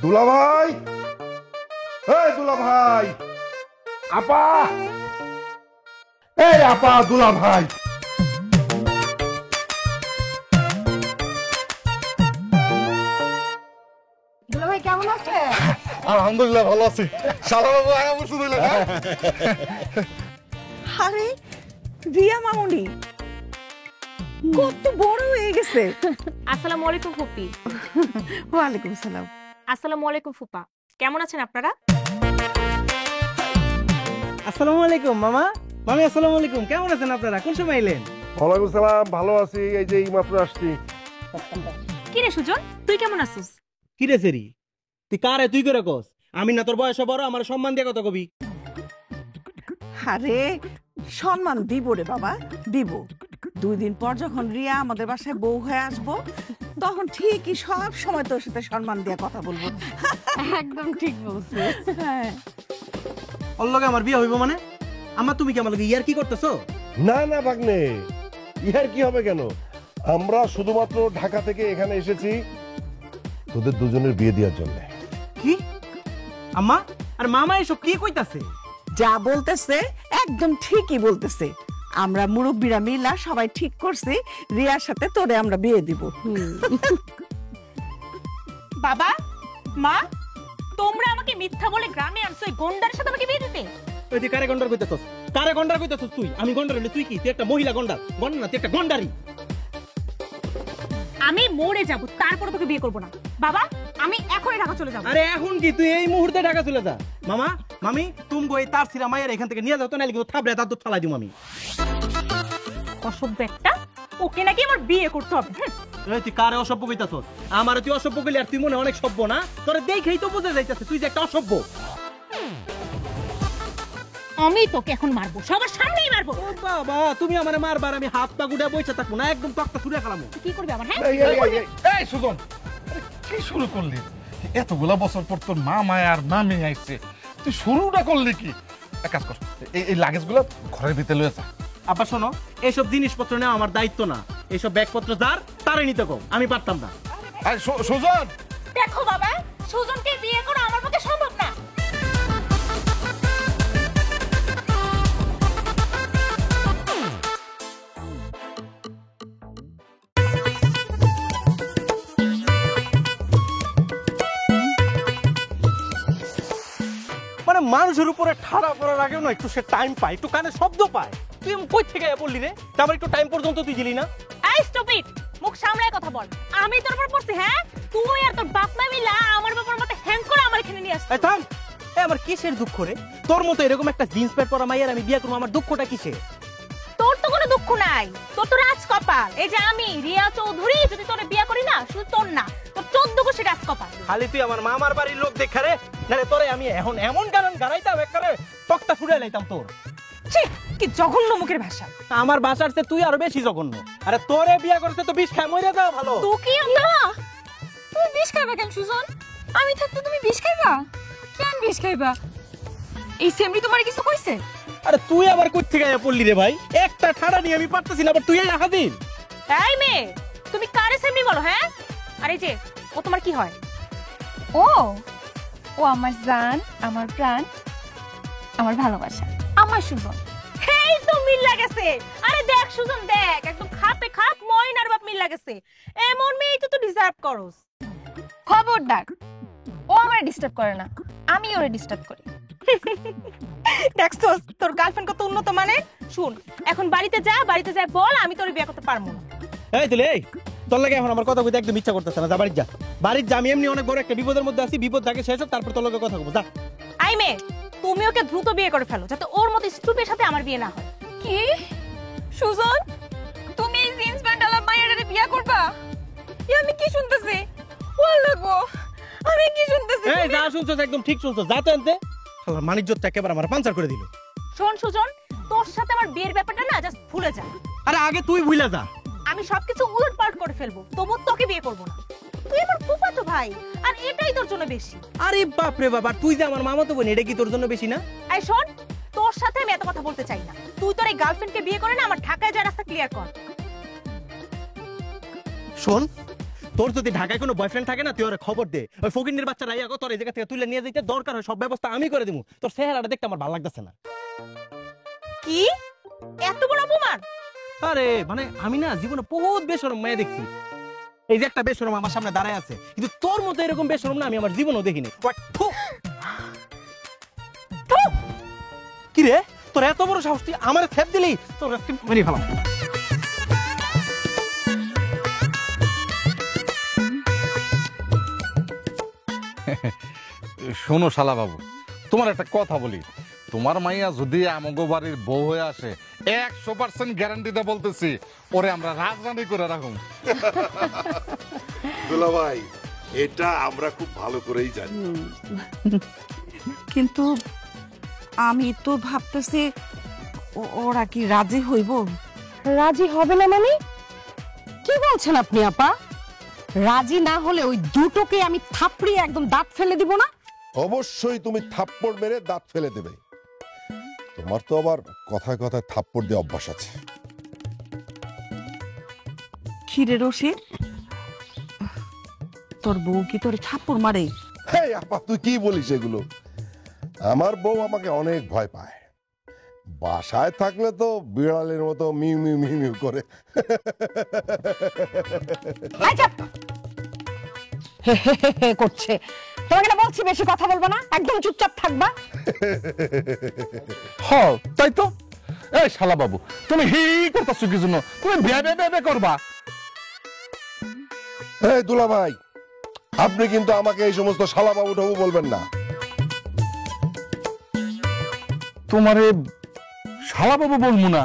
দুলা ভাই, এই দুলা ভাই, আপা, এই আপা, দুলা ভাই। দুলা ভাই কেমন আছে? আলহামদুলিল্লাহ ভালো আছি। শালা বাবু আয়া বসে দিলেন। আরে রিয়া মামুনি কত বড় হয়ে গেছে। আসসালামু আলাইকুম ফুপি। ওয়ালাইকুম সালাম। আসসালামু আলাইকুম ফুপা। কেমন আছেন আপনারা? আসসালামু আলাইকুম মামা, মামি আসসালামু আলাইকুম। কেমন আছেন আপনারা? কোন সময় এলেন? ওয়ালাইকুম সালাম, ভালো আছি। এই যে এইমাত্র আসছি। কি রে সুজন, তুই কেমন আছিস? কি রে সেরি, তুই কারে তুই করে কস? আমি না তোর বয়সে বড়, আমার সম্মান দিয়ে কথা কবি। আরে সম্মান দিব রে বাবা, দিব। 2 দিন পর যখন রিয়া আমাদের বাসায় বউ হয়ে আসবো তখন ঠিকই সব সময় তোর সাথে সম্মান দিয়ে কথা বলবো। একদম ঠিক বলছিস। হ্যাঁ। ওর লগে আমার বিয়ে হইব মানে? আমার তুমি কি আমার লগে ইয়ার কি করতেছো? না না ভাগ্নে, ইহার কি হবে কেন? আমরা শুধুমাত্র ঢাকা থেকে এখানে এসেছি তোদের দুজনের বিয়ে দেওয়ার জন্য। কি আম্মা আর মামা এসব কি কইতাছে? যা বলতেছে একদম ঠিকই বলতেছে। আমরা মুরব্বীরা মিলা সবাই ঠিক করছি রিয়ার সাথে তোরে আমরা বিয়ে দিব। বাবা, মা, তোমরা আমাকে মিথ্যা বলে গ্রামে আনছো এই গন্ডারের সাথে আমাকে বিয়ে দিতে? ওই তুই কারে গন্ডার কইতাছস? কারে গন্ডার কইতাছস তুই? আমি গন্ডার হইলে তুই কি? তুই একটা মহিলা গন্ডার। গন্ডার না, তুই একটা গন্ডারি। আমি মরে যাব তারপর তোকে বিয়ে করব না। বাবা, আমি এখনই ঢাকা চলে যাব। আরে এখন কি তুই এই মুহূর্তে ঢাকা চলে যা। মামা মামি তুমি এই তার সিরা মায়ের এখান থেকে নিয়ে যাও তো, নাইলে কিন্তু থাবড়ে তার দুধ ফালাই দিম আমি। অসভ্য একটা, ওকে নাকি আমার বিয়ে করতে হবে। এই তুই কারে অসভ্য কইতাছস? আমারে তুই অসভ্য কইলি আর তুই মনে অনেক সভ্য না? তোরে দেখেই তো বোঝা যাইতাছে তুই যে একটা অসভ্য। আমি তোকে এখন মারবো, সবার সামনেই মারবো। ও বাবা, তুমি আমারে মারবার, আমি হাত পা গুড়া বইসা থাকবো না, একদম তক্তা ছুঁড়ে ফেলামু। কি করবে আমার? হ্যাঁ, এই সুজন, কি শুরু করলি? এতগুলা বছর পর তোর মা মায় আর মামি আইছে, তুই শুরুটা করলি কি? এক কাজ কর, এই লাগেজগুলো ঘরের ভিতরে লয়ে যা। আব্বা শোনো, এইসব জিনিসপত্র নেওয়া আমার দায়িত্ব না। এইসব ব্যাগপত্র যার তারে নিতে কও, আমি পারতাম না। সুজন, দেখো বাবা, সুজনকে বিয়ে করা আমার পক্ষে সম্ভব না। মানে মানুষের উপরে ঠাড়া পড়ার আগেও না একটু সে টাইম পায়, একটু কানে শব্দ পায়। তুই কই থেকে বললি রে? আমার একটু টাইম পর্যন্ত তুই দিলি না? এই স্টুপিড, মুখ সামলায় কথা বল। আমি তোর উপর পড়ছি? হ্যাঁ, তুই আর তোর বাপ মা মিলা আমার বাবার মতে হ্যাং করে আমার এখানে নিয়ে আসছিস। এই থাম, এই আমার কিসের দুঃখ রে? তোর মতো এরকম একটা জিন্স প্যান্ট পরা মাইয়ার আমি বিয়ে করব, আমার দুঃখটা কিসের? তোর তো কোনো দুঃখ নাই, তোর তো রাজ কপাল। এই যে আমি রিয়া চৌধুরী যদি তোরে বিয়ে করি না, শুধু তোর না, তোর 14 কোটি রাজ কপাল। খালি তুই আমার মামার বাড়ির লোক দেখা রে, নারে তোরে আমি এখন এমন গান গাড়াইতাম একবারে তক্তা ছুড়ে লাইতাম তোর। ছি, কি জঘন্য মুখের ভাষা। আমার বাসার চেয়ে তুই আরো বেশি জঘন্য। আরে তোরে বিয়ে করতে তো বিষ খায় মরে যাওয়া ভালো। তুই কি না, তুমি বিষ খাইবা কেন সুজন? আমি থাকতে তুমি বিষ খাইবা কেন? বিষ খাইবা? এই সেমরি তোমার কিছু কইছে? আরে তুই আবার কই থেকে আয়া পড়লি রে ভাই? একটা ঠাড়া নিয়ে আমি পারতেছি না, আবার তুই আয়া হাজির। এই মেয়ে, তুমি কারে সেমরি বলো? হ্যাঁ, আরে যে ও তোমার কি হয়? ও ও আমার জান, আমার প্রাণ, আমার ভালোবাসা, আমার সুজন। এই তো মিল লাগেছে। আরে দেখ সুজন, দেখ একদম খাপে খাপ ময়নার বাপ মিল লাগেছে। এমন মেয়ে তো তুই ডিজার্ভ করস। খবরদার, ও আমারে ডিস্টার্ব করে না, আমি ওরে ডিস্টার্ব করি। দেখছস তোর গার্লফ্রেন্ড কত উন্নত মানে? শুন, এখন বাড়িতে যা, বাড়িতে যা বল আমি তোর বিয়ে করতে পারবো না। এই তুই এই তোর লাগে এখন আমার কথা কইতে একদম ইচ্ছা করতেছে না। যা বাড়ি যা, বাড়ি যা। আমি এমনি অনেক বড় একটা বিপদের মধ্যে আছি, বিপদ থাকে শেষ হোক তারপর তোর লগে কথা বলবো। যা। আই মেয়ে, তুমি ওকে দ্রুত বিয়ে করে ফেলো যাতে ওর মতো স্টুপের সাথে আমার বিয়ে না হয়। কি সুজন, তুমি এই জিন্স প্যান্ট আলা মাইয়ারে বিয়ে করবা? আমি কি শুনতেছি? ওয়াল্লাহ গো, আমি কি শুনতেছি? এই যা শুনছস একদম ঠিক শুনছস। যা তো এনতে। শালা মানিজ্জতটা একেবারে আমার পাঞ্চার করে দিল। শোন সুজন, তোর সাথে আমার বিয়ের ব্যাপারটা না জাস্ট ভুলে যা। আরে আগে তুই ভুলে যা। আমি সবকিছু উলটপালট করে ফেলবো, তবু তোকে বিয়ে করবো না। তুই আমার ফুফাতো ভাই, আর এটাই তোর জন্য বেশি। আরে বাপ রে বাবা, তুই যে আমার মামাতো বোন, এটা কি তোর জন্য বেশি না? এই শোন, তোর সাথে আমি এত কথা বলতে চাই না। তুই তোর এই গার্লফ্রেন্ডকে বিয়ে করে না আমার ঢাকায় যাওয়ার রাস্তা ক্লিয়ার কর। শোন, তোর যদি ঢাকায় কোনো বয়ফ্রেন্ড থাকে না তুই ওরে খবর দে, ওই ফকিন্নির বাচ্চা রাইয়া তোর এই জায়গা থেকে তুলে নিয়ে যাইতে দরকার হয় সব ব্যবস্থা আমি করে দিব। তোর চেহারাটা দেখতে আমার ভালো লাগতেছে না। কি এত বড় অপমান? আরে মানে আমি না জীবনে বহুত বেশরম মেয়ে দেখছি, এই যে একটা বেশরম আমার সামনে দাঁড়ায় আছে, কিন্তু তোর মতো এরকম বেশরম না আমি আমার জীবনেও দেখিনি। কি রে তোর এত বড় সাহস, তুই আমার থেপ দিলি? তোর মেরে ফেলাম। শোনো শালা বাবু, তোমার একটা কথা বলি, তোমার মাইয়া যদি আমগো বাড়ির বউ হয়ে আসে 100% গ্যারান্টিতে বলতেছি ওরে আমরা রাজরানী করে রাখুন। দুলা ভাই, এটা আমরা খুব ভালো করেই জানি। কিন্তু আমি তো ভাবতেছি ওরা কি রাজি হইব? রাজি হবে না মানে? কি বলছেন আপনি আপা? রাজি না হলে ওই দুটোকে আমি থাপড়িয়ে একদম দাঁত ফেলে দিব না? অবশ্যই তুমি থাপ্পড় মেরে দাঁত ফেলে দেবে। তোমার তো আবার কথায় কথায় থাপ্পড় দিয়ে অভ্যাস আছে। খিরে রশিদ, তোর বউ কি তোর থাপ্পড় মারে? হ্যাঁ আপা, তুই কি বলিস এগুলো? আমার বউ আমাকে অনেক ভয় পায়। বাসায় থাকলে তো বিড়ালের মতো মিউ মিউ মিউ মিউ করে। করছে। তোমাকে না বলছি বেশি কথা বলবো না, একদম চুপচাপ থাকবা। হ্যাঁ তাই তো। এই শালা বাবু, তুমি হি করতেছো কি জন্য? তুমি বেবে বেবে করবা। এই দুলা ভাই, আপনি কিন্তু আমাকে এই সমস্ত শালা বাবু টাবু বলবেন না। তোমারে শালা বাবু বলবো না,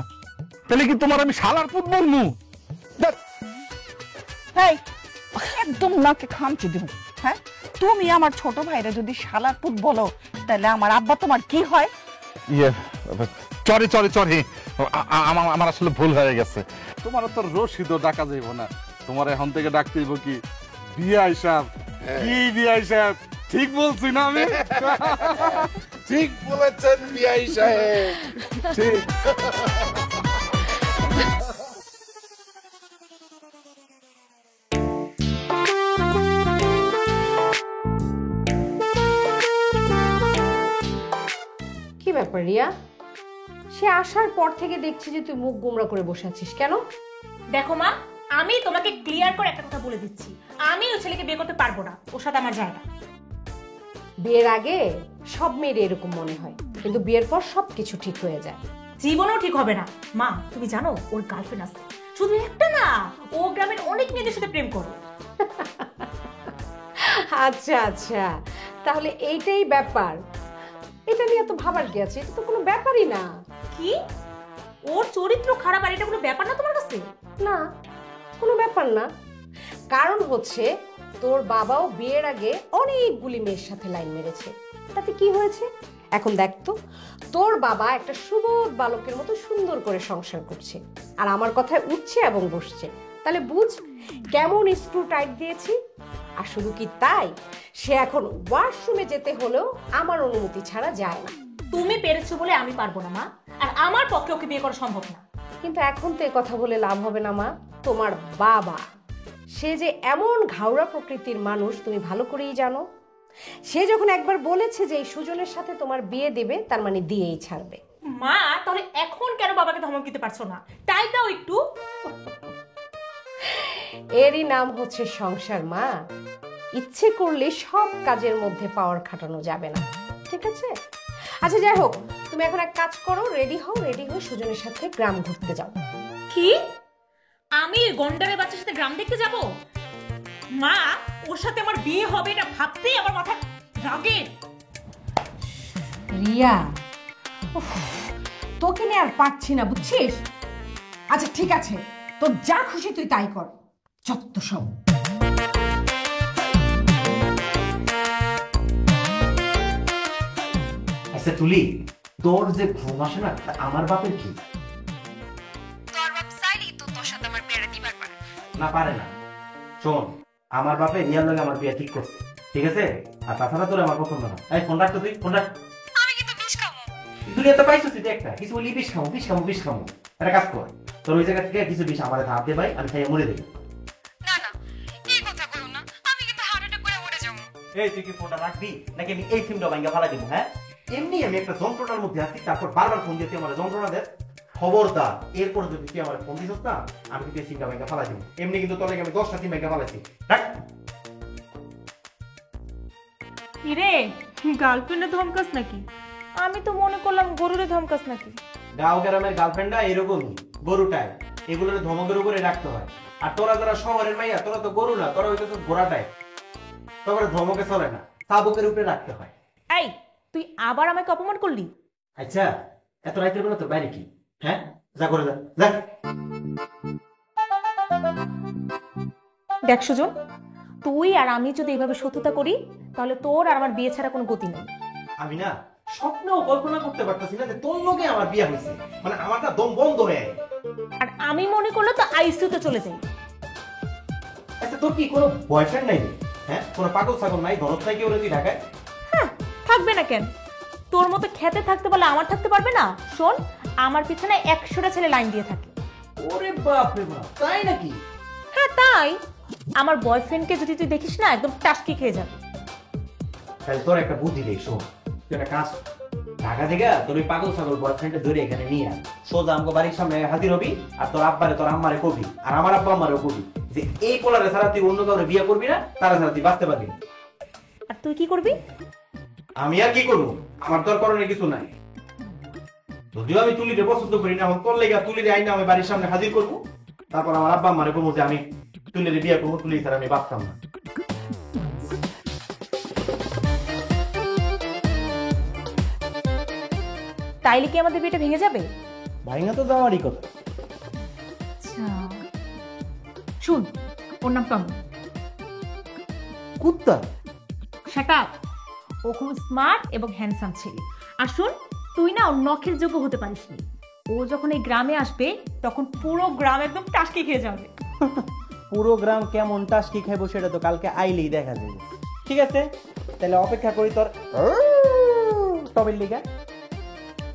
তাহলে কি তোমার আমি শালার পুত বলবো? এই একদম নাকে খামচি দিব। হ্যাঁ, তুমি আমার ছোট ভাইরা যদি শালার পুত বলো তাহলে আমার আব্বা তোমার কি হয়? ইয়ে চরে চরে চরে, আমার আসলে ভুল হয়ে গেছে। তোমার তো রশিদও ডাকা যাইব না, তোমার এখন থেকে ডাকতে হইব কি বিআই সাহেব। কি বিআই সাহেব, ঠিক বলছি না আমি? ঠিক বলেছেন বিআই সাহেব, ঠিক। কি ব্যাপার রিয়া? সে আসার পর থেকে দেখছি যে তুই মুখ গোমড়া করে বসে আছিস কেন? দেখো মা, আমি তোমাকে ক্লিয়ার করে একটা কথা বলে দিচ্ছি, আমি ওই ছেলেকে বিয়ে করতে পারবো না, ওর সাথে আমার যায় না। বিয়ের আগে সব মেয়ের এরকম মনে হয়, কিন্তু বিয়ের পর সবকিছু ঠিক হয়ে যায়। জীবনেও ঠিক হবে না মা। তুমি জানো ওর গার্লফ্রেন্ড আছে, শুধু একটা না, ও গ্রামের অনেক মেয়েদের সাথে প্রেম করে। আচ্ছা আচ্ছা, তাহলে এইটাই ব্যাপার। এটা নিয়ে তো ভাবার কি আছে? এটা তো কোনো ব্যাপারই না। কি ওর চরিত্র খারাপ আর এটা কোনো ব্যাপার না তোমার কাছে? না, কোনো ব্যাপার না। কারণ হচ্ছে তোর বাবাও বিয়ের আগে অনেকগুলি মেয়ের সাথে লাইন মেরেছে, তাতে কি হয়েছে? এখন দেখ তো, তোর বাবা একটা সুবোধ বালকের মতো সুন্দর করে সংসার করছে, আর আমার কথায় উঠছে এবং বসছে। তাহলে বুঝ কেমন স্ক্রু টাইট দিয়েছি। আর শুধু কি তাই, সে এখন ওয়াশরুমে যেতে হলেও আমার অনুমতি ছাড়া যায় না। তুমি পেরেছো বলে আমি পারবো না মা, আর আমার পক্ষে ওকে বিয়ে করা সম্ভব না। কিন্তু এখন তো এই কথা বলে লাভ হবে না মা। তোমার বাবা, সে যে এমন ঘাওড়া প্রকৃতির মানুষ তুমি ভালো করেই জানো। সে যখন একবার বলেছে যে এই সুজনের সাথে তোমার বিয়ে দেবে, তার মানে দিয়েই ছাড়বে। মা তাহলে এখন কেন বাবাকে ধমক দিতে পারছো না? তাই দাও একটু। এরই নাম হচ্ছে সংসার মা। ইচ্ছে করলে সব কাজের মধ্যে পাওয়ার খাটানো যাবে না, ঠিক আছে? আচ্ছা যাই হোক, তুমি এখন এক কাজ করো, রেডি হও, রেডি হয়ে সুজনের সাথে গ্রাম ঘুরতে যাও। কি আমি গন্ডারের বাচ্চার সাথে গ্রাম দেখতে যাব? মা ওর সাথে আমার বিয়ে হবে এটা ভাবতেই আমার মাথা রাগে। রিয়া, উফ, তোকে নিয়ে আর পারছি না, বুঝছিস? আচ্ছা ঠিক আছে, তোর যা খুশি তুই তাই কর, যত সব। আচ্ছা তুলি, তোর যে ঘুম আসে না, আমার বাপের কি? তোর বাপ চাইলেই তো তোর সাথে আমার বিয়েটা দিবার পারে না, পারে না। শোন, আমার বাপে রিয়ার লগে আমার বিয়ে ঠিক করছে, ঠিক আছে? আর তাছাড়া তোর আমার পছন্দ না। এই ফোন রাখ তো, তুই ফোন রাখ। আমি কিন্তু বিষ খাবো। দুনিয়াতে পাইছো তুই একটা কিছু বলি বিষ খামো বিষ খামো বিষ খামো। একটা কাজ কর, তোর ওই জায়গা থেকে কিছু বিষ আমার ধাপ দে ভাই, আমি খাইয়ে মরে দেবো। না না, এই কথা এই তুই কি ফোনটা রাখবি নাকি আমি এই সিমটা ভাঙা ফালাই দিব? হ্যাঁ, এমনি আমি একটা যন্ত্রণার মধ্যে আছি, তারপর বারবার ফোন দিয়ে তুই আমার যন্ত্রণা দে। খবরদার এরপর যদি তুই আমার ফোন দিস না, আমি কিন্তু এই সিমটা ভাঙা ফালাই দিব। এমনি কিন্তু তোর লাগে আমি 10টা সিম ভাঙা ফালাইছি। রাখ। কিরে গার্লফ্রেন্ডে ধমকাস নাকি? আমি তো মনে করলাম গরুরে ধমকাস নাকি। গাঁও গ্রামের গার্লফ্রেন্ডরা এরকমই, গরুটাই, এগুলোর ধমকের উপরে রাখতে হয়। আর তোরা যারা শহরের মাইয়া, তোরা তো গরু না, তোরা হইতেছ ঘোড়াটাই, তোর ধমকে চলে না, শাবকের উপরে রাখতে হয়। এই তুই আবার আমাকে অপমান করলি? আচ্ছা, এত রাতের বেলা তোর বাইরে কি? হ্যাঁ, যা করে যা যা। দেখ সুজন, তুই আর আমি যদি এইভাবে শত্রুতা করি তাহলে তোর আর আমার বিয়ে ছাড়া কোনো গতি নেই। আমি না স্বপ্নেও কল্পনা করতে পারতেছি না যে তোর লোকে আমার বিয়ে হয়েছে, মানে আমারটা দম বন্ধ হয়ে যায়। আর আমি মনে করলে তো আইসিইউতে চলে যাই। আচ্ছা, তোর কি কোনো বয়ফ্রেন্ড নাই? হ্যাঁ, কোনো পাগল ছাগল নাই, ঘরত নাই কেউ তুই ঢাকায়? হ্যাঁ, থাকবে না কেন? তোর মতো খেতে থাকতে বলে আমার থাকতে পারবে না? শোন, আমার পিছনে 100টা ছেলে লাইন দিয়ে থাকে। ওরে বাপ রে বাপ, তাই নাকি? হ্যাঁ তাই। আমার বয়ফ্রেন্ডকে যদি তুই দেখিস না, একদম টাস্কি খেয়ে যাবে। তাহলে তোর একটা বুদ্ধি দেই, শোন, তুই একটা কাজ ঢাকা থেকে তোর ওই পাগল ছাগল বয়ফ্রেন্ডে ধরে এখানে নিয়ে আয়, সোজা আমাকে বাড়ির সামনে হাজির হবি, আর তোর আব্বারে তোর আম্মারে কবি, আর আমার আব্বা আম্মারেও কবি যে এই পোলারে ছাড়া তুই অন্য কাউরে বিয়ে করবি না, তারা ছাড়া তুই বাঁচতে পারবি না। আর তুই কি করবি? আমি আর কি করবো? আমার তো আর করণের কিছু নাই। যদিও আমি তুলিরে পছন্দ করি না, তোর লেগে তুলিরে আইনা আমি বাড়ির সামনে হাজির করবো, তারপর আমার আব্বা আম্মারে কবো যে আমি তুলিরে বিয়ে করবো, তুলি ছাড়া আমি বাঁচতাম না। তাইলে কি আমাদের বিয়েটা ভেঙে যাবে? ভাইঙ্গা তো যাওয়ারই কথা। আচ্ছা শুন, ওর নাম টমি। কুত্তা? Shut up. ও খুব স্মার্ট এবং হ্যান্ডসাম ছেলে। আর শুন, তুই না ওর নখের যোগ্য হতে পারিসনি। ও যখন এই গ্রামে আসবে তখন পুরো গ্রাম একদম টাসকি খেয়ে যাবে। পুরো গ্রাম কেমন টাস্কি খাইবো সেটা তো কালকে আইলেই দেখা যাবে। ঠিক আছে, তাহলে অপেক্ষা করি তোর টবের লিগা।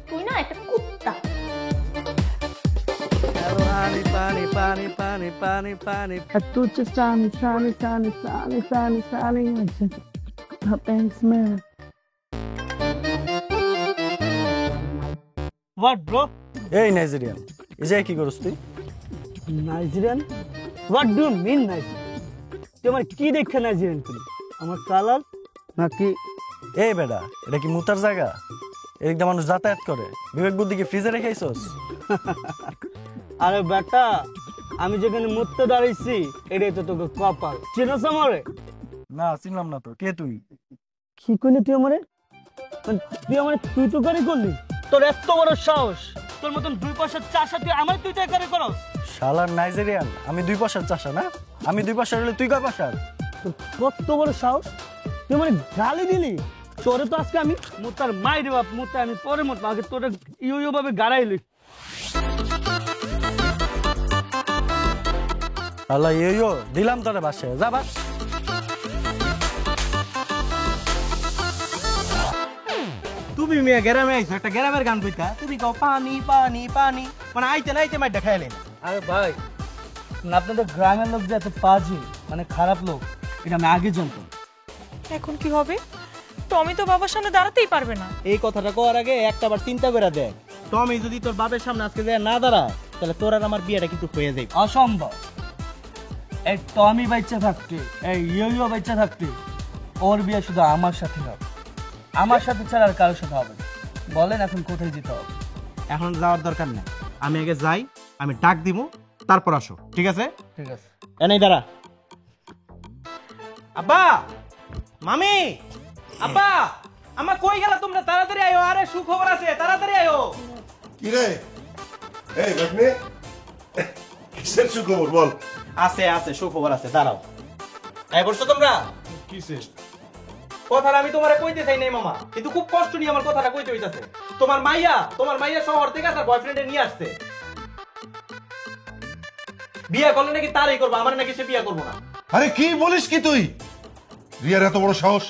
তুই না একটা কুত্তা। Paani, paani, paani, paani, paani, paani. Tutti sani, sani, sani, sani, sani, sani. Thanks, man. What, bro? এই নাইজেরিয়ান, এই যে কি করছ তুই? Nigerian? What do you mean Nigerian? তুই আমার কি দেখে নাইজেরিয়ান করি? আমার কালার নাকি? এই বেটা, এটা কি মুতার জায়গা? এদিক দিয়ে মানুষ যাতায়াত করে, বিবেক বুদ্ধি কি ফ্রিজে রেখেছিস? আরে বেটা, আমি যেখানে মুততে দাঁড়িয়েছি এটাই তো তোকে কপাল। চিনস আমারে? না, চিনলাম না তো। কে তুই? কি করলি তুই আমারে? তুই আমারে তুই তো করে করলি? তোর এত বড় সাহস, তোর মতন 2 পয়সার চাষা তুই আমার তুই তো করে করস? শালার নাইজেরিয়ান, আমি 2 পয়সার চাষা না? আমি 2 পয়সার হলে তুই কয় পয়সার? তোর কত বড় সাহস, তুই আমারে গালি দিলি? তোরে তো আজকে আমি মুতার মাইরে বাপ, মুতা আমি পরে মত আগে তোরে ইউ ভাবে গাড়াইলি। আল্লাহ ইয়ো দিলাম তোরে বাসায়, যা বাস। তুমি মিয়া গ্রামে আইছো, একটা গ্রামের গান কইতা, তুমি কও পানি পানি পানি, মানে আইতে না আইতে মাইটা খাইলেন। আরে ভাই, আপনাদের গ্রামের লোক যে এত পাজি, মানে খারাপ লোক, এটা আমি আগে জানতাম। এখন কি হবে? টমি তো বাবার সামনে দাঁড়াতেই পারবে না। এই কথাটা কওয়ার আগে একটাবার চিন্তা করে দেখ, টমি যদি তোর বাপের সামনে আজকে যায় না দাঁড়ায়, তাহলে তোর আর আমার বিয়েটা কিন্তু হয়ে যাবে। অসম্ভব। এই টমি বাচ্চা থাকতে, এই ইয়ো বাচ্চা থাকতে, ওর বিয়ে শুধু আমার সাথে হবে, আমার সাথে ছাড়া আর কারোর সাথে হবে না। বলেন এখন কোথায় যেতে হবে? এখন যাওয়ার দরকার নেই, আমি আগে যাই, আমি ডাক দিব, তারপর আসো, ঠিক আছে? ঠিক আছে। এনেই দাঁড়া। আব্বা, মামি, আব্বা, আমা কই গেলা তোমরা? তাড়াতাড়ি আয়ো, আরে সুখবর আছে, তাড়াতাড়ি আয়ো। কি রে? এই ভাগ্নে, কিসের সুখবর বল? আছে আছে, সুখবর আছে, দাঁড়াও। এই বলছো তোমরা কিসের? কথাটা আমি তোমারে কইতে চাই নাই মামা, কিন্তু খুব কষ্ট নিয়ে আমার কথাটা কইতে হইতাছে। তোমার মাইয়া শহর থেকে তার বয়ফ্রেন্ডে নিয়ে আসছে। বিয়ে করলে নাকি তারই করবো, আমার নাকি সে বিয়ে করবো না। আরে কি বলিস কি তুই? রিয়ার এত বড় সাহস?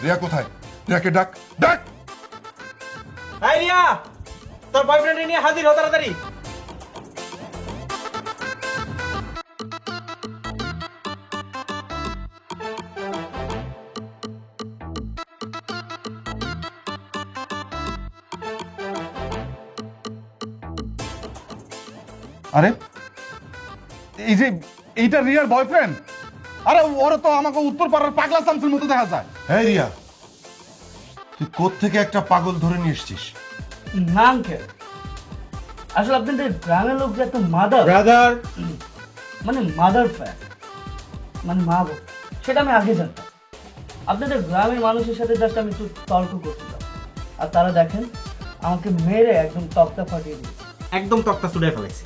রিয়া কোথায়? রিয়াকে ডাক, ডাক। এই রিয়া, তোর বয়ফ্রেন্ডে নিয়ে হাজির হ তাড়াতাড়ি। আরে এই যে এইটা রিয়ার বয়ফ্রেন্ড? আরে ওরা তো আমাকে উত্তর পাড়ার পাগলা শামসুর মতো দেখা যায়। হ্যাঁ রিয়া, তুই কোত্থেকে একটা পাগল ধরে নিয়ে এসছিস? না আঙ্কেল, আসলে আপনাদের গ্রামের লোক যে এত মাদার ব্রাদার, মানে মাদার ফ্যান, মানে মা বোন, সেটা আমি আগে জানতাম। আপনাদের গ্রামের মানুষের সাথে জাস্ট আমি একটু তর্ক করছিলাম, আর তারা দেখেন আমাকে মেরে একদম তক্তা ফাটিয়ে দিয়েছে। একদম তক্তা চুড়ে ফেলেছি।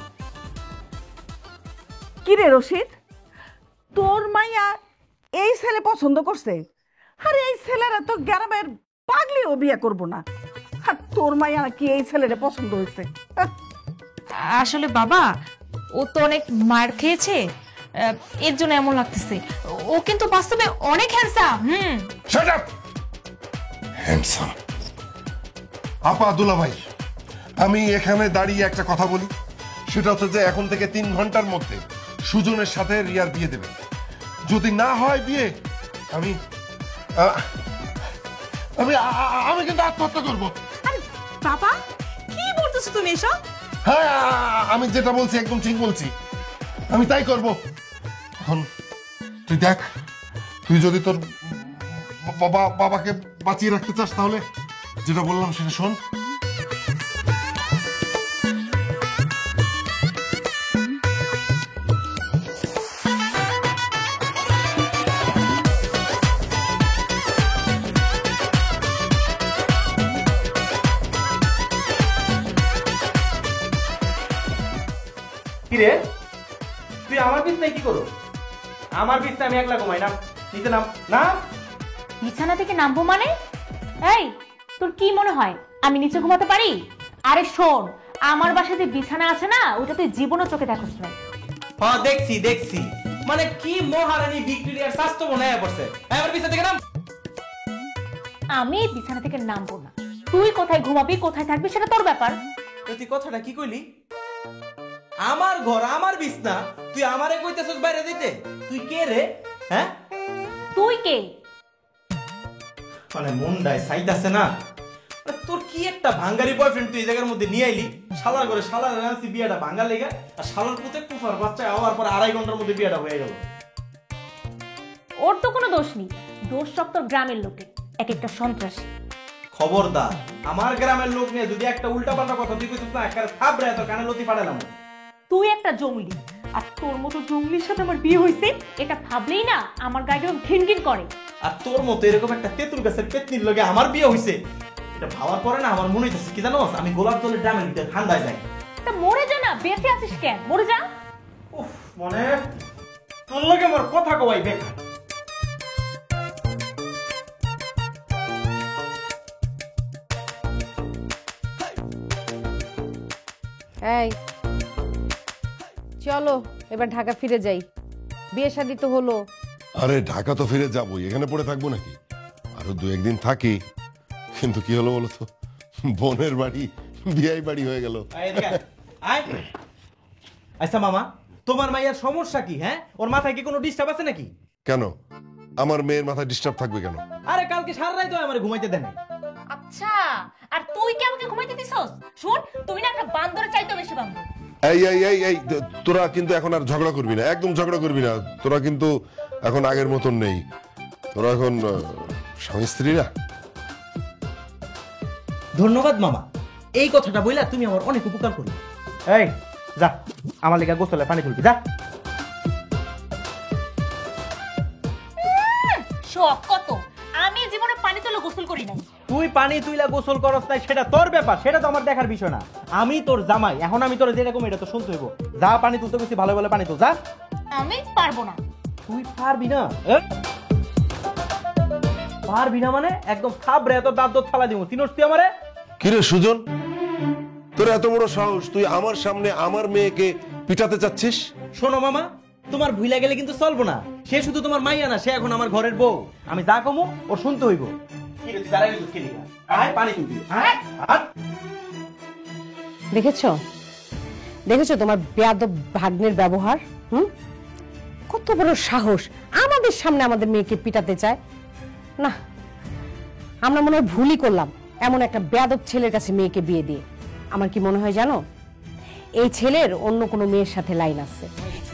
কি রে রশিদ, তোর মাইয়া এই ছেলে পছন্দ করছে? আরে এই ছেলেরা তো গ্রামের পাগলিও বিয়ে করবো না, আর তোর মাইয়া কি এই ছেলেটা পছন্দ হয়েছে? আসলে বাবা, ও তো অনেক মার খেয়েছে, এর জন্য এমন লাগতেছে। ও কিন্তু বাস্তবে অনেক হ্যান্ডসাম। Shut up! হ্যান্ডসাম? আপা দুলাভাই, আমি এখানে দাঁড়িয়ে একটা কথা বলি, সেটা হচ্ছে যে এখন থেকে 3 ঘন্টার মধ্যে সুজনের সাথে রিয়ার বিয়ে দেবে। যদি না হয় বিয়ে, আমি আমি আমি কিন্তু আত্মহত্যা করবো। আরে বাবা, কি বলতেছো তুমি এসব? হ্যাঁ, আমি যেটা বলছি একদম ঠিক বলছি, আমি তাই করব। এখন তুই দেখ, তুই যদি তোর বাবাকে বাঁচিয়ে রাখতে চাস তাহলে যেটা বললাম সেটা শোন। কিরে, তুই আমার বিছনায় কি করো? আমার বিছনায় আমি একলা ঘুমাই না, নিচে নাম না। বিছানা থেকে নামবো মানে? এই, তোর কি মনে হয় আমি নিচে ঘুমাতে পারি? আরে শোন, আমার বাসায় যে বিছানা আছে না, ওটা তুই জীবনও চোখে দেখোস না। হ্যাঁ দেখছি দেখছি, মানে কি মহারানী ভিক্টোরিয়ার স্বাস্থ্য মনে হয় পড়ছে। আমার বিছনা থেকে নাম। আমি বিছানা থেকে নামবো না। তুই কোথায় ঘুমাবি, কোথায় থাকবি, সেটা তোর ব্যাপার। তুই কথাটা কি কইলি? আমার ঘর, আমার বিছনা, তুই আমারে কইতেছস বাইরে দিতে? তুই কে রে? হ্যাঁ, তুই কে? মানে মুন্ডায় সাইড আছে না। তোর কি একটা ভাঙ্গারি বয়ফ্রেন্ড তুই এই জায়গার মধ্যে নিয়ে আইলি? শালার করে শালার রান্সি বিয়েটা ভাঙ্গা লেগে, আর শালার পুতে কুফার বাচ্চা হওয়ার পর 2.5 ঘন্টার মধ্যে বিয়েটা হয়ে গেল। ওর তো কোনো দোষ নেই, দোষ সব তোর গ্রামের লোকে, এক একটা সন্ত্রাসী। খবরদার, আমার গ্রামের লোক নিয়ে যদি একটা উল্টাপাল্টা কথা তুই কইছিস না, একটা থাবড়ে তোর কানে লতি পাঠালাম। তুই একটা জঙ্গলি, আর তোর মতো জঙ্গলির সাথে আমার বিয়ে হয়েছে, এটা ভাবলেই না আমার গায়ে ঘিনঘিন করে। আর তোর মতো এরকম একটা তেঁতুল গাছের পেতনির লগে আমার বিয়ে হইছে, এটা ভাবার পরে না আমার মনে হইতেছে কি জানোস, আমি গোলাপ জলের ড্রামের ভিতরে ঠান্ডায় যাই। তা মরে যা না, বেঁচে আছিস কেন? মরে যা। উফ, মানে তোর লগে আমার কথা কওয়াই বেকার। এই চলো এবার ঢাকা ফিরে যাই, বিয়ে শাদী তো হলো। আরে ঢাকা তো ফিরে যাবো, এখানে পড়ে থাকবো নাকি? আরো 2-1 দিন থাকি। কিন্তু কি হলো বলো তো, বোনের বাড়ি বিয়াই বাড়ি হয়ে গেল। আচ্ছা মামা, তোমার মাইয়ার সমস্যা কি? হ্যাঁ, ওর মাথায় কি কোনো ডিস্টার্ব আছে নাকি? কেন আমার মেয়ের মাথায় ডিস্টার্ব থাকবে কেন? আরে কালকে সারা রাত আমার ঘুমাইতে দেয় নাই। আচ্ছা, আর তুই কি আমাকে ঘুমাইতে দিছস? শুন, তুই না একটা বান্দরের চাইতে বেশি বান্দর। এই এই এই এই তোরা কিন্তু এখন আর ঝগড়া করবি না, একদম ঝগড়া করবি না। তোরা কিন্তু এখন আগের মতন নেই, তোরা এখন স্বামী স্ত্রী না। ধন্যবাদ মামা, এই কথাটা বইলা তুমি আমার অনেক উপকার করলে। এই যা, আমার লেগে গোসলে পানি তুলবি যা। শখ কত, আমি জীবনে পানি তুলে গোসল করি নাই। তুই পানি তুইলা গোসল করস নাই সেটা তোর ব্যাপার, সেটা তো আমার দেখার বিষয় না। আমি তোর জামাই, এখন আমি তোর যেরকম এটা তো শুনতে হইব। যা পানি তুলতে গেছি, ভালো ভালো পানি তুল যা। আমি পারবো না। তুই পারবি না? পারবি না মানে একদম থাবড়ে এত দাঁত দোত ফালা দিব। চিনোস তুই আমারে? কিরে সুজন, তোর এত বড় সাহস, তুই আমার সামনে আমার মেয়েকে পিটাতে চাচ্ছিস? শোনো মামা, তোমার ভুলে গেলে কিন্তু চলবো না। সে শুধু তোমার মাইয়া না, সে এখন আমার ঘরের বউ। আমি যা কমু ও শুনতে হইব। দেখেছো দেখেছো তোমার বেয়াদব ভাগ্নের ব্যবহার? কত বড় সাহস, আমাদের সামনে আমাদের মেয়েকে পিটাতে চায়। না, আমরা মনে হয় ভুলই করলাম এমন একটা বেয়াদব ছেলের কাছে মেয়েকে বিয়ে দিয়ে। আমার কি মনে হয় জানো, এই ছেলের অন্য কোনো মেয়ের সাথে লাইন আছে,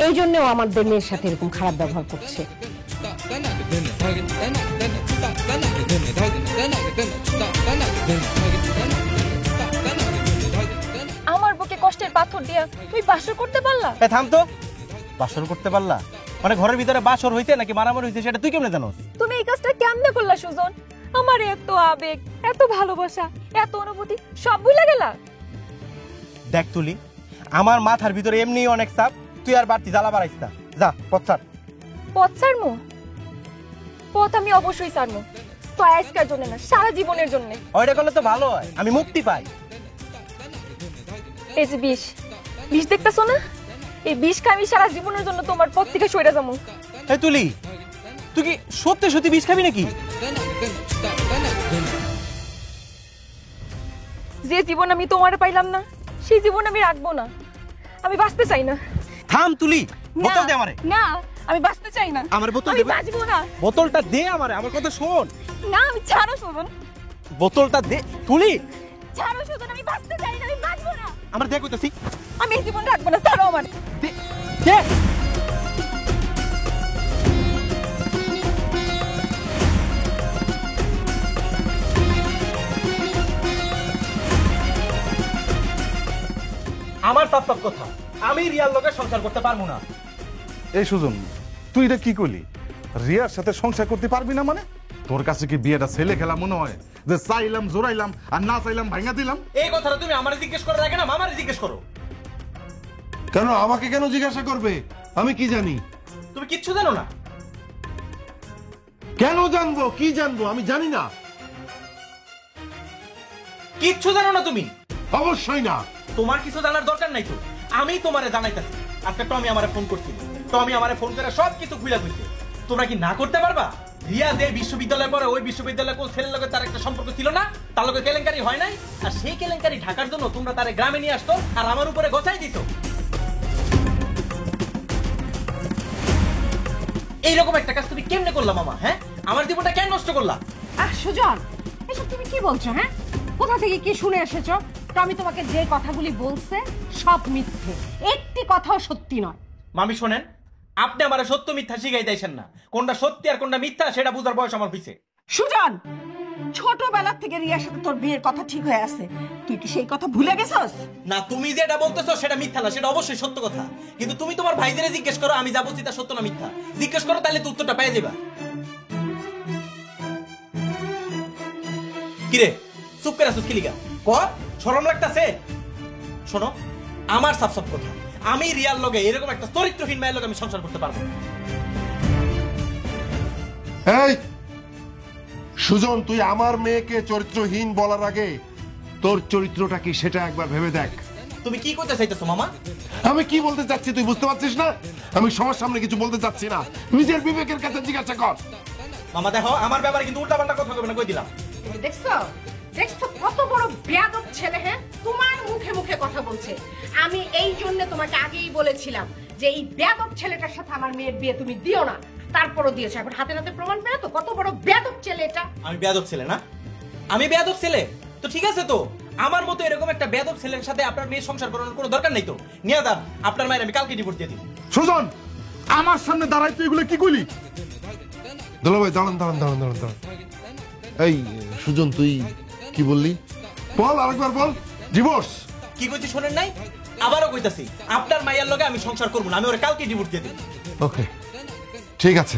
এই জন্যও আমাদের মেয়ের সাথে এরকম খারাপ ব্যবহার করছে। আমার বুকে কষ্টের পাথর দিয়া তুই বাসর করতে পারলা? থাম তো, বাসর করতে পারলা মানে ঘরের ভিতরে বাসর হইতে নাকি মারামারি হইতে সেটা তুই কেমনে জানোস? তুমি এই কাজটা কেমনে করলা সুজন? আমার এত আবেগ, এত ভালোবাসা, এত অনুভূতি সব ভুলে গেলা? দেখ তুলি, আমার মাথার ভিতরে এমনি অনেক চাপ, তুই আর বাড়তি জ্বালা বাড়াইস না। যা পথ ছাড়। পথ ছাড়মু? পথ আমি অবশ্যই ছাড়মু, তো আজকের জন্য না, সারা জীবনের জন্য। ওইটা করলে তো ভালো হয়, আমি মুক্তি পাই। এই যে বিষ, বিষ দেখতেছো না? এই বিষ খাই আমি সারা জীবনের জন্য তোমার পথ থেকে সরে যাবো। এই তুলি, তুই কি সত্যি সত্যি বিষ খাবি নাকি? যে জীবন আমি তোমার পাইলাম না, সেই জীবন আমি রাখবো না। আমি বাঁচতে চাই না। থাম তুলি, বোতল দে আমারে। না, আমি বাঁচতে চাই না। আমার বোতল আমি দে। বাঁচবো না। বোতলটা দে আমারে, আমার কথা শোন। না, আমি ছাড়ো সুজন। বোতলটা দে তুলি। ছাড়ো সুজন, আমি বাঁচতে চাই না, আমি বাঁচবো না। আমার দেখ কইতাছি। আমি এই জীবন রাখবো না, ছাড়ো আমার। দে দে। আমার তাত্ত্বিক কথা, আমি রিয়ার লোকের সংসার করতে পারবো না। এই সুজন, তুই এটা কি করলি? রিয়ার সাথে সংসার করতে পারবি না মানে? তোর কাছে কি বিয়েটা ছেলে খেলা মনে হয় যে চাইলাম জোরাইলাম আর না চাইলাম ভাঙা দিলাম? এই কথাটা তুমি আমারে জিজ্ঞেস করে রাখে না, মামারে জিজ্ঞেস করো। কেন আমাকে কেন জিজ্ঞাসা করবে? আমি কি জানি? তুমি কিচ্ছু জানো না। কেন জানবো? কি জানবো? আমি জানি না। কিচ্ছু জানো না তুমি? অবশ্যই না। তোমার কিছু জানার দরকার নাই তো, আমি তোমারে জানাইতাছি। আজকে টমি আমারে ফোন করছিল, টমি আমারে ফোন করে সব কিছু খুইলা কইছে। তোমরা কি না করতে পারবা? রিয়া যে বিশ্ববিদ্যালয়ে পড়ে, ওই বিশ্ববিদ্যালয়ে কোন ছেলের লগে তার একটা সম্পর্ক ছিল না, তার লগে কেলেঙ্কারি হয় নাই, আর সেই কেলেঙ্কারি ঢাকার জন্য তোমরা তারে গ্রামে নিয়ে আসতো আর আমার উপরে গোছাই দিত। এইরকম একটা কাজ তুমি কেমনে করলা মামা? হ্যাঁ, আমার জীবনটা কেন নষ্ট করলা? সুজন, এসব তুমি কি বলছো? হ্যাঁ, কোথা থেকে কি শুনে এসেছো? আমি তোমাকে যে কথাগুলি বলছে সব মিথ্যে, একটি কথাও সত্যি নয়। মামি শোনেন, আপনি আমার সত্য মিথ্যা শিখাই দিয়েছেন না। কোনটা সত্যি আর কোনটা মিথ্যা সেটা বুঝার বয়স আমার পিছে। সুজন, ছোটবেলা থেকে রিয়ার সাথে তোর বিয়ের কথা ঠিক হয়ে আছে, তুই কি সেই কথা ভুলে গেছস? না, তুমি যেটা বলতেছো সেটা মিথ্যা না, সেটা অবশ্যই সত্য কথা। কিন্তু তুমি তোমার ভাইদের জিজ্ঞেস করো আমি যা বলছি তা সত্য না মিথ্যা। জিজ্ঞেস করো, তাহলে তুই উত্তরটা পেয়ে যাবা। কিরে চুপ করে আসছিস কিলিকা? কর, শরম লাগতাছে? শোনো, আমার সাফ সাফ কথা, আমি রিয়ার লগে এরকম একটা চরিত্রহীন মেয়ের লগে আমি সংসার করতে পারবো না। এই সুজন, তুই আমার মেয়েকে চরিত্রহীন বলার আগে তোর চরিত্রটা কি সেটা একবার ভেবে দেখ। তুমি কি করতে চাইতেছো মামা? আমি কি বলতে চাচ্ছি তুই বুঝতে পারছিস না? আমি সবার সামনে কিছু বলতে চাচ্ছি না, নিজের বিবেকের কাছে জিজ্ঞাসা কর। মামা দেখো, আমার ব্যাপারে কিন্তু উল্টাপাল্টা কথা কবে না, কই দিলাম। দেখছো দেখছো কত বড় বেয়াদব ছেলে। হ্যাঁ, তোমার মুখে মুখে কথা বলছে। আমি এই জন্য তোমাকে আগেই বলেছিলাম যে এই বেয়াদব ছেলেটার সাথে আমার মেয়ের বিয়ে তুমি দিও না, তারপরও দিয়েছো। এখন হাতে নাতে প্রমাণ পেলে তো কত বড় বেয়াদব ছেলে এটা। আমি বেয়াদব ছেলে না? আমি বেয়াদব ছেলে তো ঠিক আছে, তো আমার মতো এরকম একটা বেয়াদব ছেলের সাথে আপনার মেয়ে সংসার করানোর কোনো দরকার নেই তো। নিয়ে যান আপনার মায়ের, আমি কালকে ডিভোর্স দিয়ে দিই। সুজন, আমার সামনে দাঁড়াই তুই এগুলো কি কইলি? দুলাভাই দাঁড়ান দাঁড়ান দাঁড়ান দাঁড়ান দাঁড়ান। এই সুজন, তুই কি বললি? বল, আরেকবার বল। ডিভোর্স? কি কইছি শোনেন নাই? আবারও কইতাছি, আপনার মায়ের লগে আমি সংসার করব না, আমি ওরে কালকে ডিভোর্স দিয়ে দিই। ওকে, ঠিক আছে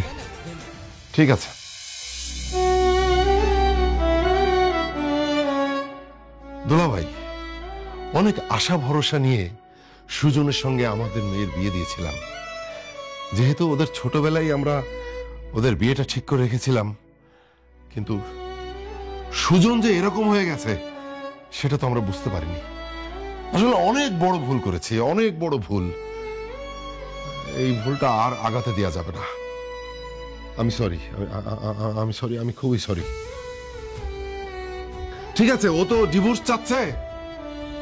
ঠিক আছে। দুলাভাই, অনেক আশা ভরসা নিয়ে সুজনের সঙ্গে আমাদের মেয়ের বিয়ে দিয়েছিলাম। যেহেতু ওদের ছোটবেলায় আমরা ওদের বিয়েটা ঠিক করে রেখেছিলাম, কিন্তু সুজন যে এরকম হয়ে গেছে সেটা তো আমরা বুঝতে পারিনি। আসলে অনেক বড় ভুল করেছি, অনেক বড় ভুল। এই ভুলটা আর আগাতে দেওয়া যাবে না। আমি সরি, আমি সরি, আমি খুবই সরি। ঠিক আছে, ও তো ডিভোর্স চাচ্ছে,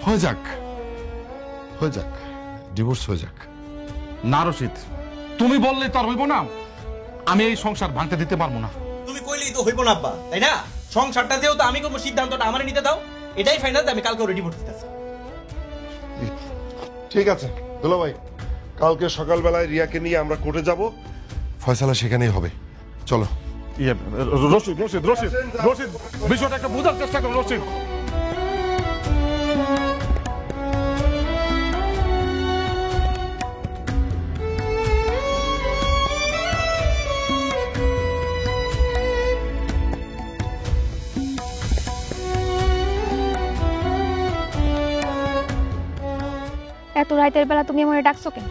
হয়ে যাক, হয়ে যাক, ডিভোর্স হয়ে যাক। না রশিদ, তুমি বললে তো আর হইব না। আমি এই সংসার ভাঙতে দিতে পারবো না। তুমি কইলেই তো হইব না আব্বা, তাই না? সংসারটা যেহেতু আমি করবো, সিদ্ধান্তটা আমারে নিতে দাও। এটাই ফাইনাল, আমি কালকে ওরে ডিভোর্স দিতেছি। ঠিক আছে দুলা ভাই, কালকে সকালবেলায় রিয়াকে নিয়ে আমরা কোর্টে যাব, ফয়সালা সেখানেই হবে। চলো। ইয়ে, রশিদ রশিদ রশিদ রশিদ বিষয়টা একটা বোঝার চেষ্টা করো রশিদ। এত রাতের বেলা তুমি আমারে ডাকছো কেন?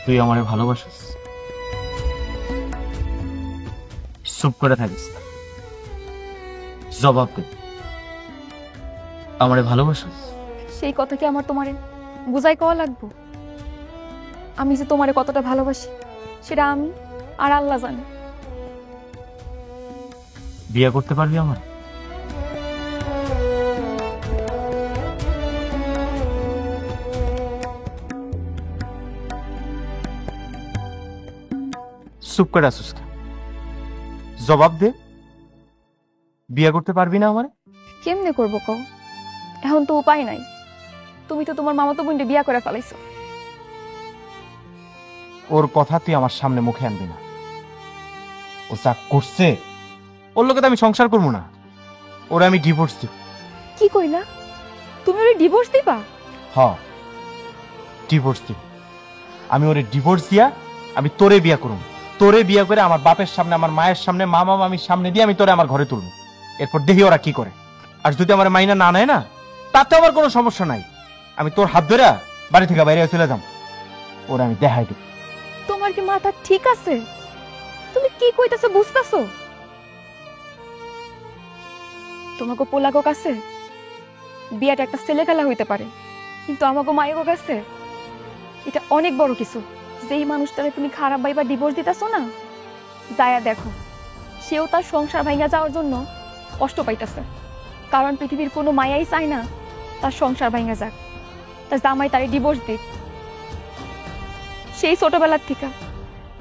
তুই আমারে ভালোবাসিস, চুপ করে থাকিস না, জবাব দে। আমারে ভালোবাসিস? সেই কথা কি আমার তোমারে বুঝাই কওয়া লাগবো? আমি যে তোমারে কতটা ভালোবাসি সেটা আমি আর আল্লাহ জানি। বিয়ে করতে পারবি আমার? চুপ করে আসুস, জবাব দে। বিয়ে করতে পারবি না আমার? কেমনে করবো কও? এখন তো উপায় নাই। তুমি তো তোমার মামাতো বোনকে বিয়া করে ফেলাইছো। ওর কথা তুই আমার সামনে মুখে আনবি না। ও যা করছে, ওর লোকে তো আমি সংসার করবো না, ওরা আমি ডিভোর্স দিব। কি কইলা? তুমি ওরে ডিভোর্স দিবা? হ, ডিভোর্স দিব। আমি ওরে ডিভোর্স দিয়া আমি তোরে বিয়া করুম। তোরে বিয়া করে আমার বাপের সামনে, আমার মায়ের সামনে, মামা মামির সামনে দিয়ে আমি তোরে আমার ঘরে তুলবো। এরপর দেখি ওরা কি করে। আর যদি আমার মাইনা না নেয় না, তাতে আমার কোনো সমস্যা নাই। আমি তোর হাত ধরে বাড়ি থেকে বাইরে চলে যাম, ওরা আমি দেখাই দেব। তোমার কি মাথা ঠিক আছে? তুমি কি কইতাছো বুঝতাছো? তোমাকে পোলাগো কাছে বিয়াটা একটা ছেলে খেলা হইতে পারে, কিন্তু আমাকে মায়ের কাছে এটা অনেক বড় কিছু। যেই মানুষটারে তুমি খারাপ ভাইবা ডিভোর্স দিতেছো না, যায়া দেখো সেও তার সংসার ভাঙা যাওয়ার জন্য কষ্ট পাইতেছে। কারণ পৃথিবীর কোনো মায়াই চায় না তার সংসার ভাঙা যাক, তার জামাই তারে ডিভোর্স দিক। সেই ছোটবেলার থেকে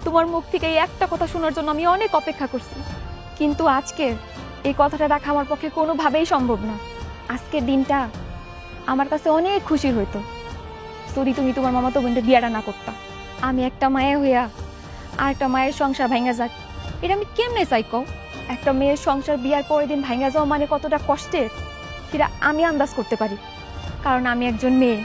তোমার মুখ থেকে এই একটা কথা শোনার জন্য আমি অনেক অপেক্ষা করছি, কিন্তু আজকে এই কথাটা রাখা আমার পক্ষে কোনোভাবেই সম্ভব না। আজকের দিনটা আমার কাছে অনেক খুশি হইতো যদি তুমি তোমার মামাতো বোনকে বিয়াটা না করতা। আমি একটা মায়া হইয়া আর একটা মায়ের সংসার ভাঙা যাক, এটা আমি কেমনে চাই কও? একটা মেয়ের সংসার বিয়ার পরের দিন ভাঙা যাওয়া মানে কতটা কষ্টের সেটা আমি আন্দাজ করতে পারি, কারণ আমি একজন মেয়ে।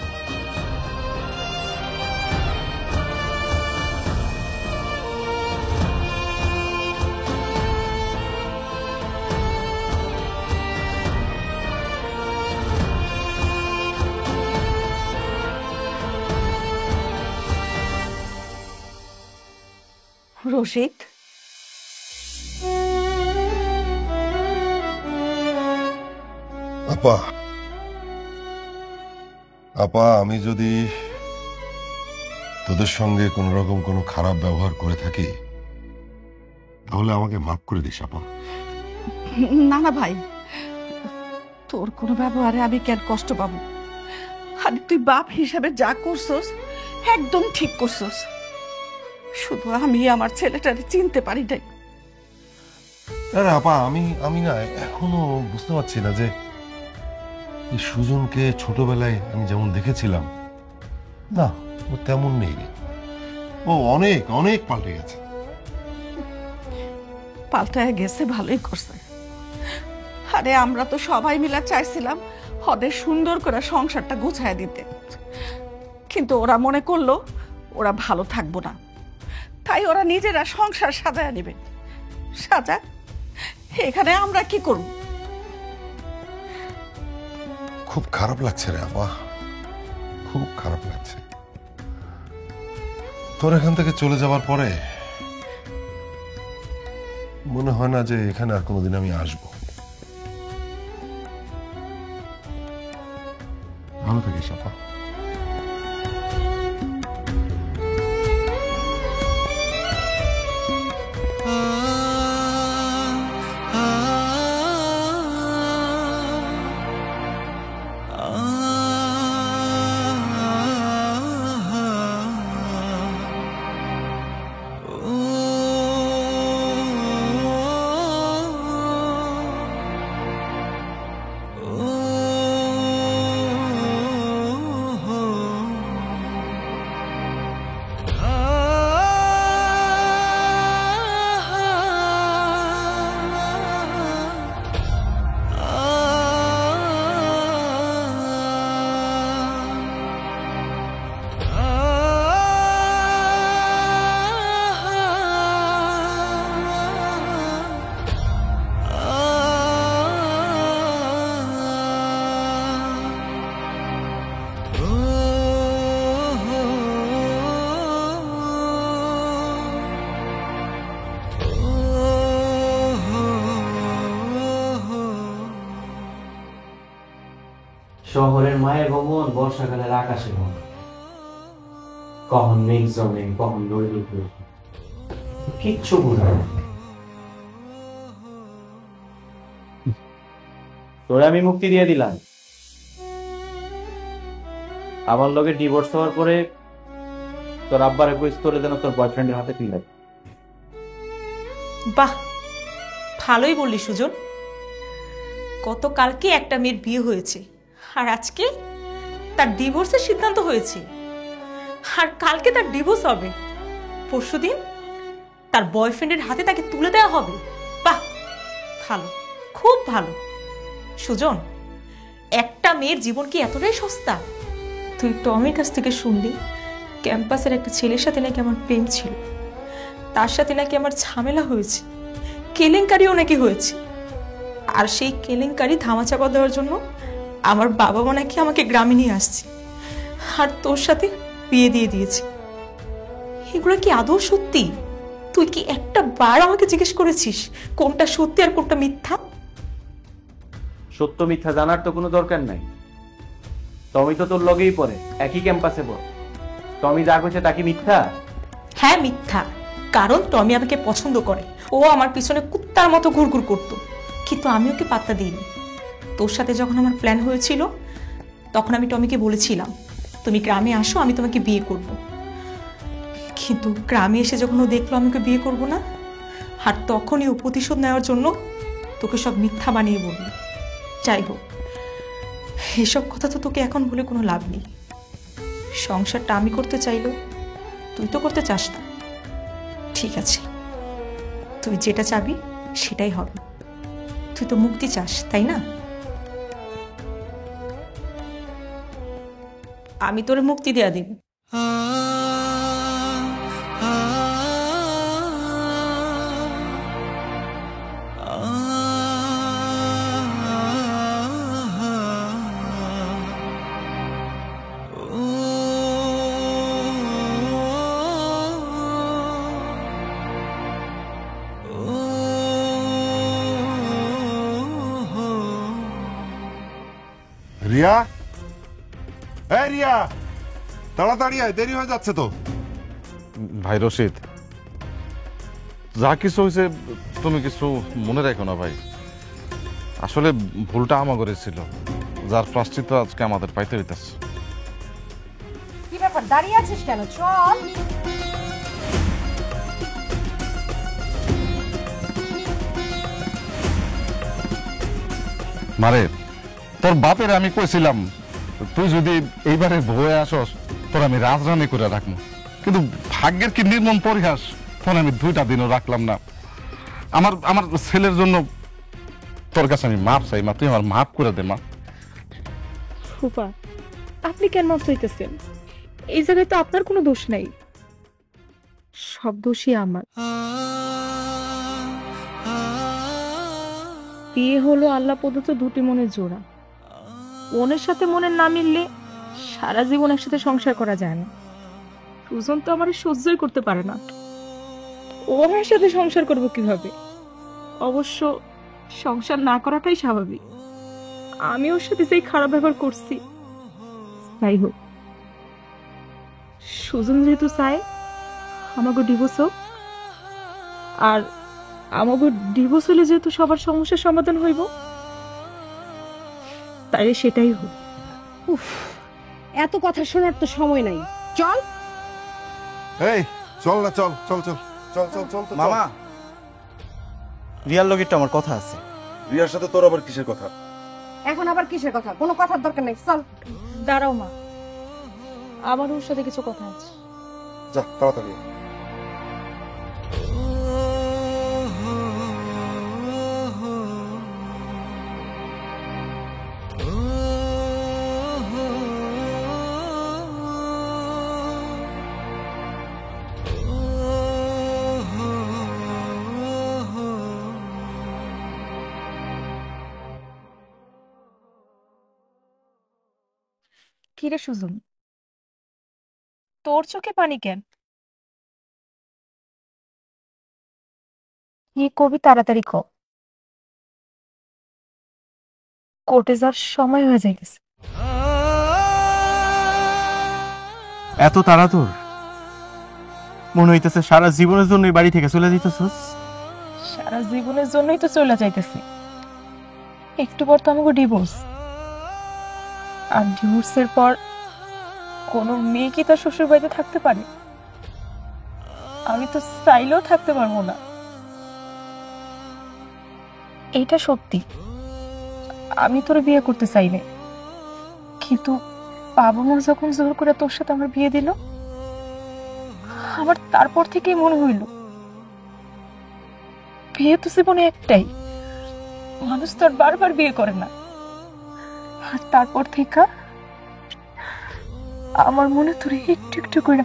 রসিক, আপা, আপা, আমি যদি তোদের সঙ্গে কোন রকম কোনো খারাপ ব্যবহার করে থাকি তাহলে আমাকে মাফ করে দিস আপা। না না ভাই, তোর কোনো ব্যবহারে আমি কেন কষ্ট পাবো? আর তুই বাপ হিসাবে যা করছস একদম ঠিক করছস। শুধু আমি আমার ছেলেটারে চিনতে পারি নাই। আরে আপা, আমি না এখনো বুঝতে পারছি না যে এই সুজনকে ছোটবেলায় আমি যেমন দেখেছিলাম, না ও তেমন নেই রে। ও অনেক অনেক পাল্টে গেছে। পাল্টায় গেছে, ভালোই করছে। আরে আমরা তো সবাই মিলে চাইছিলাম ওদের সুন্দর করে সংসারটা গুছায় দিতে, কিন্তু ওরা মনে করলো ওরা ভালো থাকবো না, তাই ওরা নিজেরা সংসার সাজায় নেবে। সাজা, এখানে আমরা কি করব? খুব খারাপ লাগছে রে আপা, খুব খারাপ লাগছে। তোর এখান থেকে চলে যাওয়ার পরে মনে হয় না যে এখানে আর কোনোদিন আমি আসবো। ভালো থাকিস আপা। শহরের মায়ের ভ্রমণ বর্ষাকালের আকাশে ভ্রমণ, কখন মেঘ জমে কখন নদী উঠে, কিচ্ছু বোঝা যায় না। তোরে আমি মুক্তি দিয়ে দিলাম, আমার লগে ডিভোর্স হওয়ার পরে তোর আব্বারে কইস তোরে যেন তোর বয়ফ্রেন্ডের হাতে তুলে দেয়। বাহ, ভালোই বললি সুজন। গতকালকে একটা মেয়ের বিয়ে হয়েছে, আর আজকে তার ডিভোর্সের সিদ্ধান্ত হয়েছে, আর কালকে তার ডিভোর্স হবে, পরশুদিন তার বয়ফ্রেন্ডের হাতে তাকে তুলে দেওয়া হবে। বাহ, ভালো, খুব ভালো। সুজন, একটা মেয়ের জীবন কি এতটাই সস্তা? তুই টমির কাছ থেকে শুনলি ক্যাম্পাসের একটা ছেলের সাথে নাকি আমার প্রেম ছিল, তার সাথে নাকি আমার ঝামেলা হয়েছে, কেলেঙ্কারিও নাকি হয়েছে, আর সেই কেলেঙ্কারি ধামাচাপা দেওয়ার জন্য আমার বাবা মা নাকি আমাকে গ্রামে নিয়ে আসছে, আর তোর সাথে বিয়ে দিয়ে দিয়েছে। এগুলো কি আদৌ সত্যি? তুই কি একটা বার আমাকে জিজ্ঞেস করেছিস কোনটা সত্যি আর কোনটা মিথ্যা? সত্য মিথ্যা জানার তো কোনো দরকার নাই, টমি তো তোর লগেই পড়ে, একই ক্যাম্পাসে পড়ে। টমি যা কইছে তা কি মিথ্যা? হ্যাঁ মিথ্যা, কারণ টমি আমাকে পছন্দ করে, ও আমার পিছনে কুত্তার মতো ঘুরঘুর করতো, কিন্তু আমি ওকে পাত্তা দিইনি। তোর সাথে যখন আমার প্ল্যান হয়েছিল তখন আমি টমিকে বলেছিলাম তুমি গ্রামে আসো, আমি তোমাকে বিয়ে করব। কিন্তু গ্রামে এসে যখন ও দেখলো আমি ওকে বিয়ে করব না, আর তখনই ও প্রতিশোধ নেওয়ার জন্য তোকে সব মিথ্যা বানিয়ে বলল। যাই হোক, এসব কথা তো তোকে এখন বলে কোনো লাভ নেই। সংসারটা আমি করতে চাইলেও তুই তো করতে চাস না। ঠিক আছে, তুই যেটা চাবি সেটাই হবে। তুই তো মুক্তি চাস, তাই না? আমি তোরে মুক্তি দেয়া দিব। রিয়া, এই রিয়া, তাড়াতাড়ি আয়, দেরি হয়ে যাচ্ছে তো। ভাই রশিদ, যা কিছু হয়েছে তুমি কিছু মনে রাখো না ভাই। আসলে ভুলটা আমাদের ছিল, যার প্রাশ্চিত্য আজকে আমাদের পাইতে হইতেছে। কি ব্যাপার, দাঁড়িয়ে আছিস কেন? চল। মারে, তোর বাপের আমি কইছিলাম তুই যদি এইবারে বয়ে আসস তোর আমি রাজরানি করে রাখবো, কিন্তু ভাগ্যের কি নির্মম পরিহাস, ফোন আমি 2টা দিনও রাখলাম না। আমার আমার ছেলের জন্য তোর কাছে আমি মাপ চাই মা, তুই আমার মাপ করে দে মা। ফুপা, আপনি কেন মাফ চাইতেছেন? এই জায়গায় তো আপনার কোনো দোষ নাই, সব দোষই আমার। বিয়ে হলো আল্লাহ প্রদত্ত দুটি মনের জোড়া, মনের সাথে মনের না মিললে সারা জীবন একসাথে সংসার করা যায় না। সুজন তো আমার সহ্যই করতে পারে না, ও আমার সাথে সংসার করবো কিভাবে? অবশ্য সংসার না করাটাই স্বাভাবিক। আমি ওর সাথে যেই খারাপ ব্যবহার করছি, যাই হোক, সুজন যেহেতু চায় আমাকে ডিভোর্স হোক, আর আমাকে ডিভোর্স হলে যেহেতু সবার সমস্যার সমাধান হইব, তাইলে সেটাই হোক। উফ, এত কথা শোনার তো সময় নাই, চল। এই চল না, চল চল চল চল চল চল তো, মামা, রিয়ার লগে একটু আমার কথা আছে। রিয়ার সাথে তোর আবার কিসের কথা? এখন আবার কিসের কথা? কোনো কথার দরকার নেই, চল। দাঁড়াও মা, আমার ওর সাথে কিছু কথা আছে। যা তাড়াতাড়ি। কিরে সুজন, তোর চোখে পানি কেন? কি কবি তাড়াতাড়ি ক, কোর্টে যাওয়ার সময় হয়ে যাইতেছে। এত তাড়া তোর? মনে হইতেছে সারা জীবনের জন্য এই বাড়ি থেকে চলে দিতেছস। সারা জীবনের জন্যই তো চলে যাইতেছি। একটু পর তো আমাকে ডিভোর্স, আর ডিভোর্সের পর কোনো মেয়ে কি তার শ্বশুর বাড়িতে থাকতে পারে? আমি তো চাইলেও থাকতে পারবো না। এইটা সত্যি, আমি তোর বিয়ে করতে চাইলে, কিন্তু বাবা মা যখন জোর করে তোর সাথে আমার বিয়ে দিল, আমার তারপর থেকেই মনে হইল বিয়ে তো জীবনে একটাই, মানুষ তো আর বারবার বিয়ে করে না। আর তারপর থেকে আমার মনে তোরে একটু একটু করে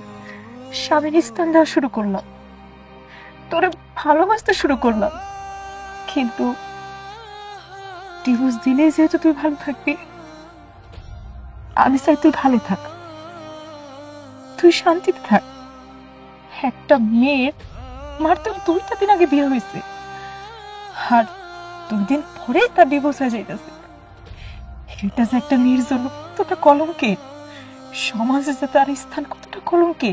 স্বামীর স্থান দেওয়া শুরু করলাম, তোরে ভালোবাসতে শুরু করলাম। কিন্তু ডিভোর্স দিলে যেহেতু তুই ভালো থাকবি, আমি চাই তুই ভালো থাক, তুই শান্তিতে থাক। একটা মেয়ের মার তো 2টা দিন আগে বিয়ে হয়েছে, আর 2 দিন পরে তার ডিভোর্স হয়ে যাইতেছে। এটা যে একটা মেয়ের জন্য কতটা কলঙ্কে, সমাজে যে তার স্থান কতটা কলঙ্কে,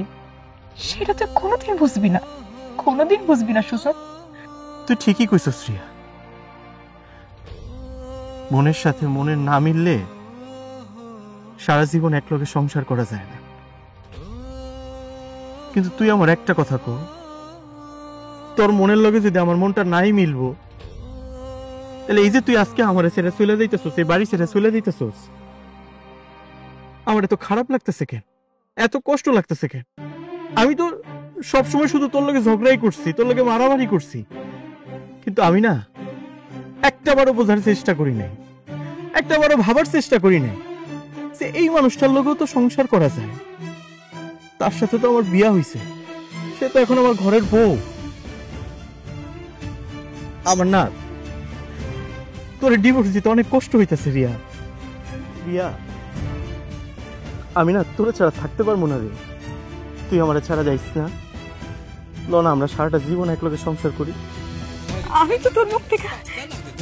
সেটা তুই কোনোদিন বুঝবি না, কোনোদিন বুঝবি না সুজন। তুই ঠিকই কইছস রিয়া, মনের সাথে মনের না মিললে সারা জীবন একলগে সংসার করা যায় না। কিন্তু তুই আমার একটা কথা কো, তোর মনের লগে যদি আমার মনটা নাই মিলবো, তাহলে এই যে তুই আজকে আমার ছেড়ে চলে যাইতেছস, এই বাড়ি ছেড়ে চলে যাইতেছস, আমার এত খারাপ লাগতেছে কেন, এত কষ্ট লাগতেছে কেন? আমি তো সবসময় শুধু তোর লগে ঝগড়াই করছি, তোর লগে মারামারি করছি, কিন্তু আমি না একটাবারও বোঝার চেষ্টা করি নাই, একটাবারও ভাবার চেষ্টা করি নাই যে এই মানুষটার লগেও তো সংসার করা যায়। তার সাথে তো আমার বিয়া হইছে, সে তো এখন আমার ঘরের বউ। আমার না তোর ডিভোর্স দিতে অনেক কষ্ট হইতেছে রিয়া। রিয়া, আমি না তোর ছাড়া থাকতে পারবো না রে, তুই আমার ছাড়া যাইস না। ল না, আমরা সারাটা জীবন একলগে সংসার করি। আমি তো তোর মুখ থেকে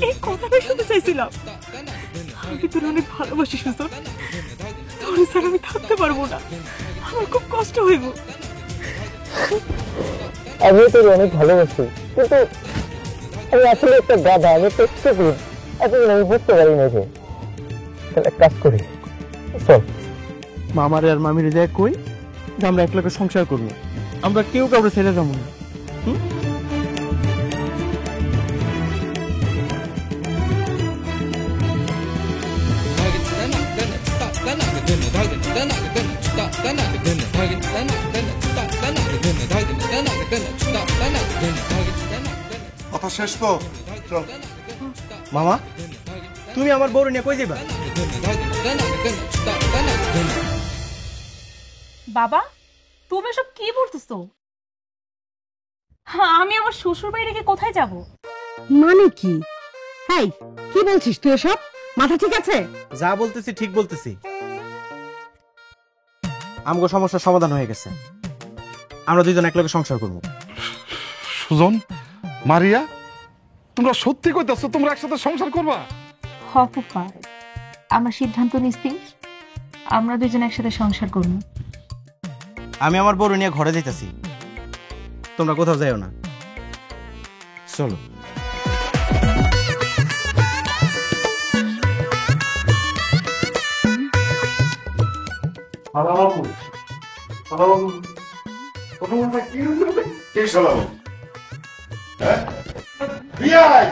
এই কথাটা শুনতে চাইছিলাম। আমি তোর অনেক ভালোবাসি সুজন, তোর ছাড়া আমি থাকতে পারবো না, আমার খুব কষ্ট হইব। আমি তোর অনেক ভালোবাসি, কিন্তু আমি আসলে একটা গাধা, আমি তো স্টুপিড, এখন আমি বুঝতে পারি না। যে তাহলে কাজ করি, চল মামারে আর মামিরে যায় কই যে আমরা একলগে সংসার করবো, আমরা কেউ কাউকে ছেড়ে যাবো না। কথা শেষ তো, চল। মামা, তুমি আমার বউর নিয়ে কই যাইবা? বাবা, তুমি এসব কি বলতেছো? হ্যাঁ, আমি আমার শ্বশুর বাড়ি রেখে কোথায় যাব? মানে কি? হাই, কি বলছিস তুই এসব? মাথা ঠিক আছে? যা বলতেছি ঠিক বলতেছি। আমগো সমস্যার সমাধান হয়ে গেছে, আমরা দুইজন একলগে সংসার করবো। সুজন, মারিয়া, তোমরা সত্যি কইতাছো তোমরা একসাথে সংসার করবা? হপা, আমরা সিদ্ধান্ত নিচ্ছি, আমরা দুজন একসাথে সংসার করব। আমি আমার বউর নিয়ে ঘরে যাইতাছি, তোমরা কোথাও যাইও না, চলো। কি শালা? হ্যাঁ? বিয়াই!